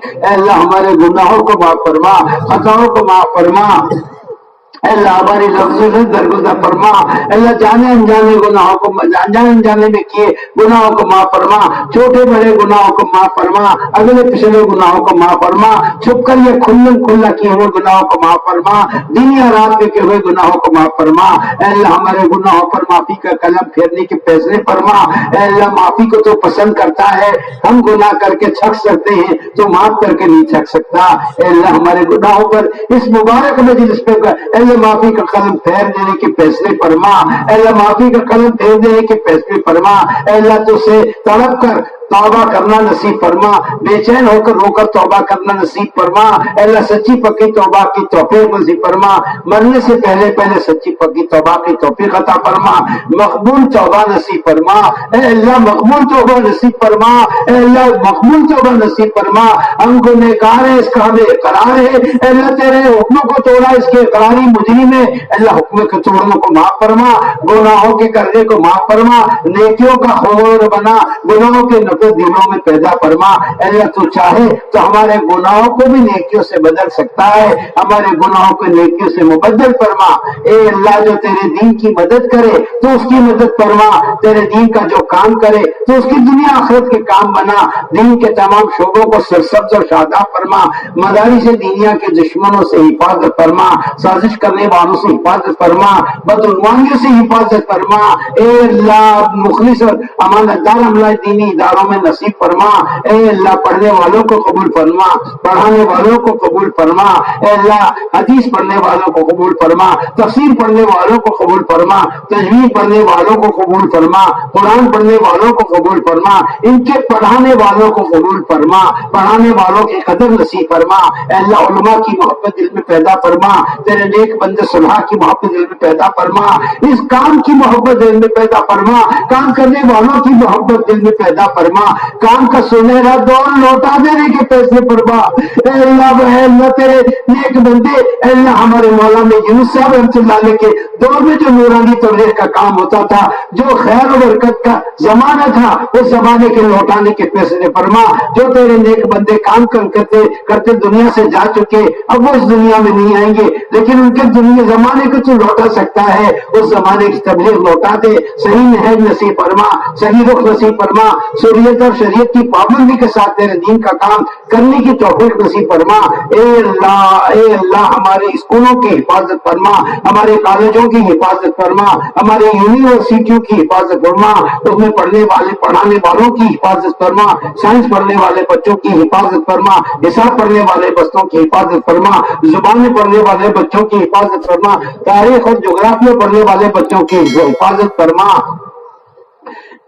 اے اللہ ہمارے گناہوں کو معاف فرما، خطاؤں کو معاف فرما، اللہ ہماری لفظوں سے درگزر فرما، اللہ جانے انجانے گناہوں کو، جانے انجانے میں کیے گناہوں کو معاف فرما، چھوٹے بڑے گناہوں کو معاف فرما، اگلے پچھلے گناہوں کو معاف فرما، چھپ کر یا کھلا کیے ہوئے گناہوں کو معاف فرما، دن یا رات میں کیے ہوئے گناہوں کو معاف فرما، اے اللہ ہمارے گناہوں پر معافی کا قلم پھیرنے کے فیصلے فرما، اے اللہ معافی کو تو پسند کرتا ہے، ہم گناہ کر کے چھک سکتے ہیں تو معاف کر کے نہیں چھک سکتا، اے اللہ ہمارے گناہوں پر اس مبارک مجلس پہ معافی کا قلم پھیر دینے کے فیصلے فرما، اے اللہ معافی کا قلم پھیر دینے کے فیصلے فرما، اے اللہ تو سے تڑپ کر توبہ کرنا نصیب فرما، بے چین ہو کر رو کر توبہ کرنا نصیب فرما، اے اللہ سچی پکی توبہ کی توفیق نصیب فرما، مرنے سے پہلے سچی پکی توبہ کی توفیق عطا فرما، مقبول توبہ نصیب فرما، اے اللہ مقبول توبہ نصیب فرما، اے اللہ مقبول توبہ نصیب فرما، ہم گنہگار ہیں اس کا ہمیں اقرار ہے، اے اللہ تیرے حکموں کو توڑا اس کے اقراری مجرم ہے، اللہ حکم کے توڑنے کو معاف فرما، گناہوں کے کرنے کو معاف فرما، نیکیوں کا خور بنا، گناہوں کے دلوں میں پیدا فرما، اللہ تو چاہے تو ہمارے گناہوں کو بھی نیکیوں سے بدل سکتا ہے، ہمارے گناہوں کو نیکیوں سے مبدل فرما، اے اللہ جو تیرے دین کی مدد کرے تو اس کی مدد فرما، تیرے دین کا جو کام کرے تو اس کی دنیا آخرت کے کام بنا، دین کے تمام شعبوں کو سرسبز اور شاداب فرما، مدارس دینیا کے دشمنوں سے حفاظت فرما، سازش کرنے والوں سے حفاظت فرما، بدعنوانیوں سے حفاظت فرما، اے اللہ مخلص اور امانت دار عملہ دینی اداروں میں نصیب فرما، اے اللہ پڑھنے والوں کو قبول فرما، پڑھانے والوں کو قبول فرما، اے اللہ حدیث پڑھنے والوں کو قبول فرما، تفسیر پڑھنے والوں کو قبول فرما، تجوید پڑھنے والوں کو قبول فرما، قرآن پڑھنے والوں کو قبول فرما، ان کے پڑھانے والوں کو قبول فرما، پڑھانے والوں کی قدر نصیب فرما، اے اللہ علماء کی محبت دل میں پیدا فرما، تیرے نیک بندے صلحاء کی محبت دل میں پیدا فرما، اس کام کی محبت دل میں پیدا فرما، کام کرنے والوں کی محبت دل میں پیدا فرما، کام کا سنہرا دور لوٹا دینے کے فیصلے فرما، اے اللہ تیرے نیک بندے، اے اللہ ہمارے مولانا یونس صاحب رحمۃ اللہ علیہ کے دور میں جو نورانی تبلیغ کا کام ہوتا تھا، جو خیر و برکت کا زمانہ تھا، اس زمانے کے لوٹانے کے فیصلے فرما، جو تیرے نیک بندے کام کرتے دنیا سے جا چکے، اب وہ اس دنیا میں نہیں آئیں گے، لیکن ان کے دنیا زمانے کو تو لوٹا سکتا ہے، اس زمانے کی تبلیغ لوٹا دے، صحیح نہج نصیب فرما، صحیح رخ نصیب فرما، شریعت اور شریعت کی پابندی کے ساتھ تیرے دین کا کام کرنے کی توفیق نصیب فرما، اے اللہ ہمارے اسکولوں کی حفاظت فرما، ہمارے کالجوں کی حفاظت فرما، ہمارے یونیورسٹیوں کی حفاظت فرما، اس میں پڑھانے والوں کی حفاظت فرما، سائنس پڑھنے والے بچوں کی حفاظت فرما، حساب پڑھنے والے بچوں کی حفاظت فرما، زبانیں پڑھنے والے بچوں کی حفاظت فرما، تاریخ اور جغرافیہ پڑھنے والے بچوں کی حفاظت فرما،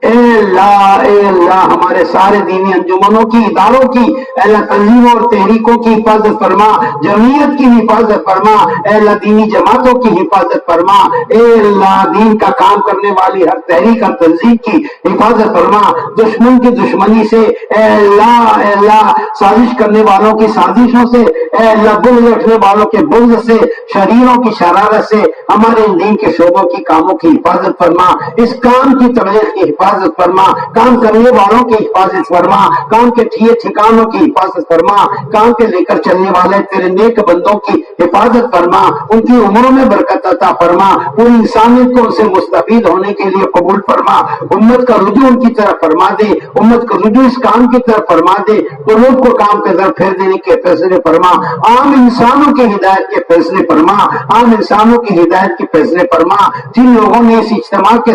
اے اللہ ہمارے سارے دینی انجمنوں کی، اداروں کی، اے اللہ تنظیموں اور تحریکوں کی حفاظت فرما، جمعیت کی حفاظت فرما، اے اللہ دینی جماعتوں کی حفاظت فرما، اے اللہ دین کا کام کرنے والی ہر تحریک اور تنظیم کی حفاظت فرما، دشمن کی دشمنی سے، اے اللہ سازش کرنے والوں کی سازشوں سے، اے اللہ بغض رکھنے والوں کے بغض سے، شریروں کی شرارت سے ہمارے دین کے شعبوں کی کاموں کی حفاظت فرما، اس کام کی تبلیغ کی حفاظت فرما، کام کرنے والوں کی حفاظت فرما، کام کے ٹھکانوں کی حفاظت فرما، کام کے لے کر چلنے والے تیرے نیک بندوں کی حفاظت فرما، ان کی عمروں میں برکت عطا فرما، پوری انسانیت کو ان سے مستفید ہونے کے لیے قبول فرما، امت کا رجوع ان کی طرف فرما دے، امت کا رجوع اس کام کی طرف فرما دے، قلوب کو کام کے طرف پھیر دینے کے فیصلے فرما، عام انسانوں کی ہدایت کے فیصلے فرما، عام انسانوں کی ہدایت کے فیصلے فرما، جن لوگوں نے اس اجتماع کے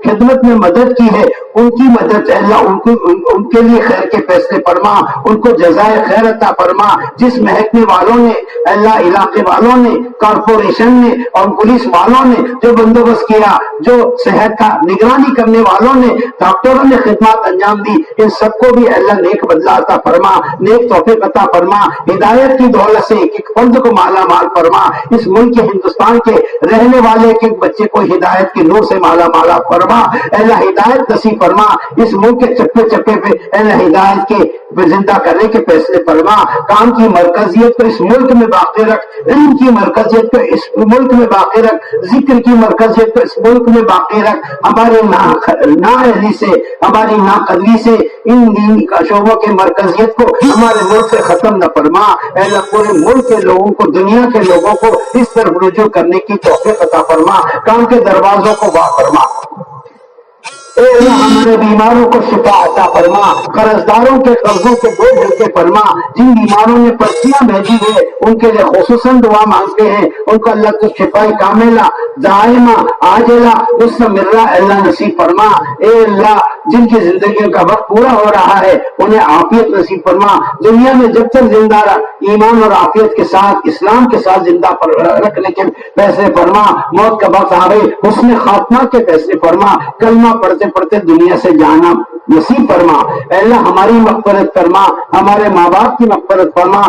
خدمت میں مدد کی ہے ان کی مدد، اللہ ان کے لیے خیر کے فیصلے فرما، ان کو جزائے خیر عطا فرما، جس محکمے والوں نے، اللہ علاقے والوں نے، کارپوریشن نے اور پولیس والوں نے جو بندوبست کیا، جو صحت کا نگرانی کرنے والوں نے، ڈاکٹروں نے خدمات انجام دی، ان سب کو بھی اللہ نیک بدلہ عطا فرما، نیک توفیق عطا فرما، ہدایت کی دولت سے ایک ایک فرد کو مالا مال فرما، اس ملک ہندوستان کے رہنے والے ایک ایک بچے کو ہدایت کے نور سے مالا مالا فرما، اللہ ہدایت نصیب فرما، اس ملک کے چپے چپے پہ اللہ ہدایت کے زندہ کرنے کے فیصلے فرما، کام کی مرکزیت کو اس ملک میں باقی رکھ، علم کی مرکزیت کو اس ملک میں باقی رکھ، ذکر کی مرکزیت کو اس ملک میں باقی رکھ، ہمارے نااہلی سے، ہماری ناقدری سے، ان دین کا شعبوں کے مرکزیت کو ہمارے ملک سے ختم نہ فرما، اے اللہ پورے ملک کے لوگوں کو، دنیا کے لوگوں کو اس طرف رجوع کرنے کی توفیق عطا فرما، کام کے دروازوں کو وا فرما، اے اللہ ہمارے بیماروں کو شفا عطا فرما، قرض داروں کے قرضوں کے بوجھ ہلکے فرما، جن بیماروں نے پرچیاں بھیجی ہے ان کے لیے خصوصاً دعا مانگتے ہیں، ان کو اللہ تو شفائی کاملہ دائمہ عاجلہ مستمرہ اللہ نصیب فرما، اے اللہ جن کی زندگیوں کا وقت پورا ہو رہا ہے انہیں عافیت نصیب فرما، دنیا میں جب تک زندہ ایمان اور عافیت کے ساتھ اسلام کے ساتھ زندہ رکھنے کے فیصلے فرما، موت کا وقت آ گئی حسن خاتمہ کے فیصلے فرما، کلمہ پڑھتے دنیا سے جانا نصیب فرما، اے اللہ ہماری مغفرت فرما، ہمارے ماں باپ کی مغفرت فرما،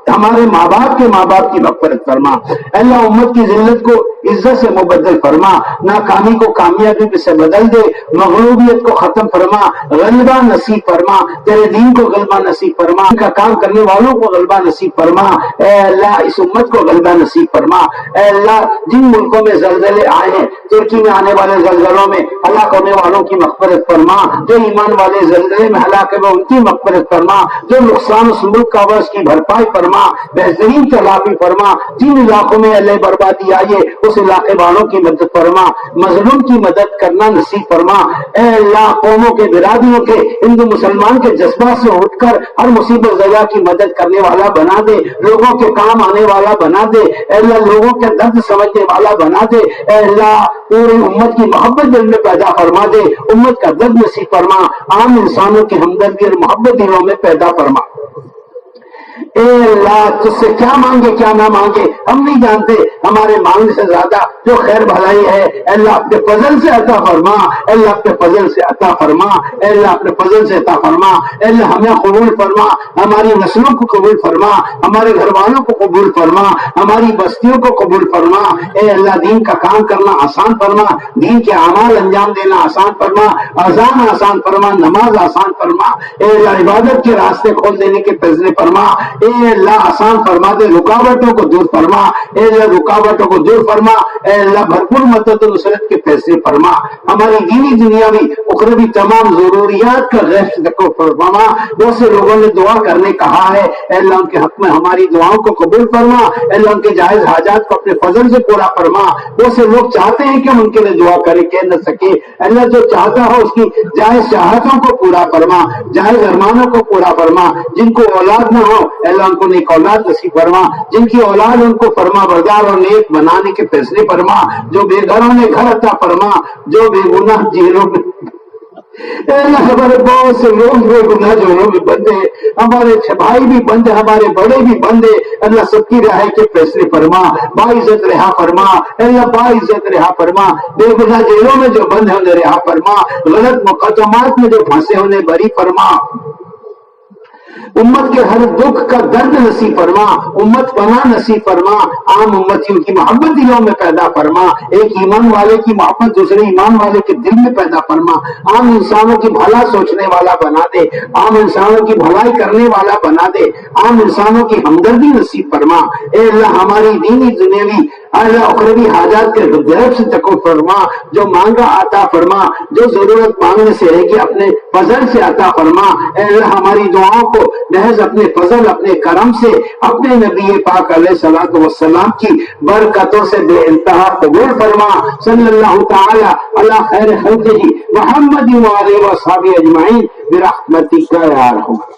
ہمارے ماں باپ کے ماں باپ کی مغفرت فرما، اے اللہ امت کی ذلت کو عزت سے مبدل فرما، ناکامی کو کامیابی سے بدل دے، مغلوبیت کو ختم فرما، غلبہ نصیب فرما، تیرے دین کو غلبہ نصیب فرما، ان کا کام کرنے والوں کو غلبہ نصیب فرما، اے اللہ اس امت کو غلبہ نصیب فرما، اے اللہ جن ملکوں میں زلزلے آئے ہیں، ترکی میں آنے والے زلزلوں میں ہلاک ہونے والوں کی مغفرت فرما، جو ایمان والے زلزلے میں ہلاک ہوئے ان کی مغفرت فرما، جو نقصان اس ملک کا ہوا اس کی بھرپائی فرما، بہترین تلافی فرما، جن علاقوں میں اللہ بربادی آئی ہے اس علاقے والوں کی مدد فرما، مظلوم کی مدد کرنا نصیب فرما، اے اللہ قوموں کے برادریوں کے ہندو مسلمان کے جذبات سے اٹھ کر ہر مصیبت زدہ کی مدد کرنے والا بنا دے، لوگوں کے کام آنے والا بنا دے، اے اللہ لوگوں کے درد سمجھنے والا بنا دے، اے اللہ پوری امت کی محبت دل میں پیدا فرما دے، امت کا درد نصیب فرما، عام انسانوں کی ہمدردی اور محبت دلوں میں پیدا فرما، اے اللہ تجھ سے کیا مانگے کیا نہ مانگے ہم نہیں جانتے، ہمارے مانگنے سے زیادہ جو خیر بھلائی ہے اے اللہ اپنے فضل سے عطا فرما، اے اللہ اپنے فضل سے عطا فرما، اے اللہ اپنے فضل سے عطا فرما، اے اللہ ہمیں قبول فرما، ہماری نسلوں کو قبول فرما، ہمارے گھر والوں کو قبول فرما، ہماری بستیوں کو قبول فرما، اے اللہ دین کا کام کرنا آسان فرما، دین کے اعمال انجام دینا آسان فرما، اذان آسان فرما، نماز آسان فرما، اے اللہ عبادت کے راستے کھول دینے کے فیصلے فرما، اے اللہ آسان فرما دے، رکاوٹوں کو دور فرما، اے اللہ رکاوٹوں کو دور فرما، اے اللہ بھرپور مدد و نصرت کے فیصلے فرما، ہماری دینی دنیاوی اخروی تمام ضروریات کا غیب کو فرما، بہت سے لوگوں نے دعا کرنے کہا ہے، اے اللہ ان کے حق میں ہماری دعاؤں کو قبول فرما، اے اللہ ان کے جائز حاجات کو اپنے فضل سے پورا فرما، بہت سے لوگ چاہتے ہیں کہ ہم ان کے لیے دعا کریں کہہ نہ سکے، اے اللہ جو چاہتا ہو اس کی جائز چاہتوں کو پورا فرما، جائز ارمانوں کو پورا فرما، جن کو اولاد نہ ہو اے اللہ ان کو نیک اولاد نصیب فرما، جن کی اولاد ان کو فرما بردار اور نیک بنانے کے فیصلے فرما، جو بے گھروں نے گھر عطا فرما، جو بے گناہ جیلوں میں اے اللہ ہمارے بہت سے لوگ بے گناہ جیلوں میں بندے، ہمارے بھائی بھی بندے، ہمارے بڑے بھی بندے، اللہ سب کی رہائی کے فیصلے فرما، باعزت رہا فرما، اے اللہ باعزت رہا فرما، بے گناہ جیلوں میں جو بند ہیں انہیں رہا فرما، غلط مقدمات میں جو پھنسے انہیں بری فرما، امت کے ہر دکھ کا درد نصیب فرما، امت پناہ نصیب فرما، عام امتیوں کی محبت دلوں میں پیدا فرما، ایک ایمان والے کی محبت دوسرے ایمان والے کے دل میں پیدا فرما، عام انسانوں کی بھلا سوچنے والا بنا دے، عام انسانوں کی بھلائی کرنے والا بنا دے، عام انسانوں کی ہمدردی نصیب فرما، اے اللہ ہماری دینی دنیاوی اللہ اخروی حاجات کے غیب سے تقو فرما، جو مانگا عطا فرما، جو ضرورت مانگنے سے رہ گی اپنے فضل سے عطا فرما، اے اللہ ہماری دعاؤں کو محض اپنے فضل اپنے کرم سے اپنے نبی پاک علیہ الصلوۃ والسلام کی برکتوں سے بے انتہا قبول فرما، صلی اللہ تعالی علی خیر خلقہ محمد و آلہ و صحبہ اجمعین برحمتک یا ارحم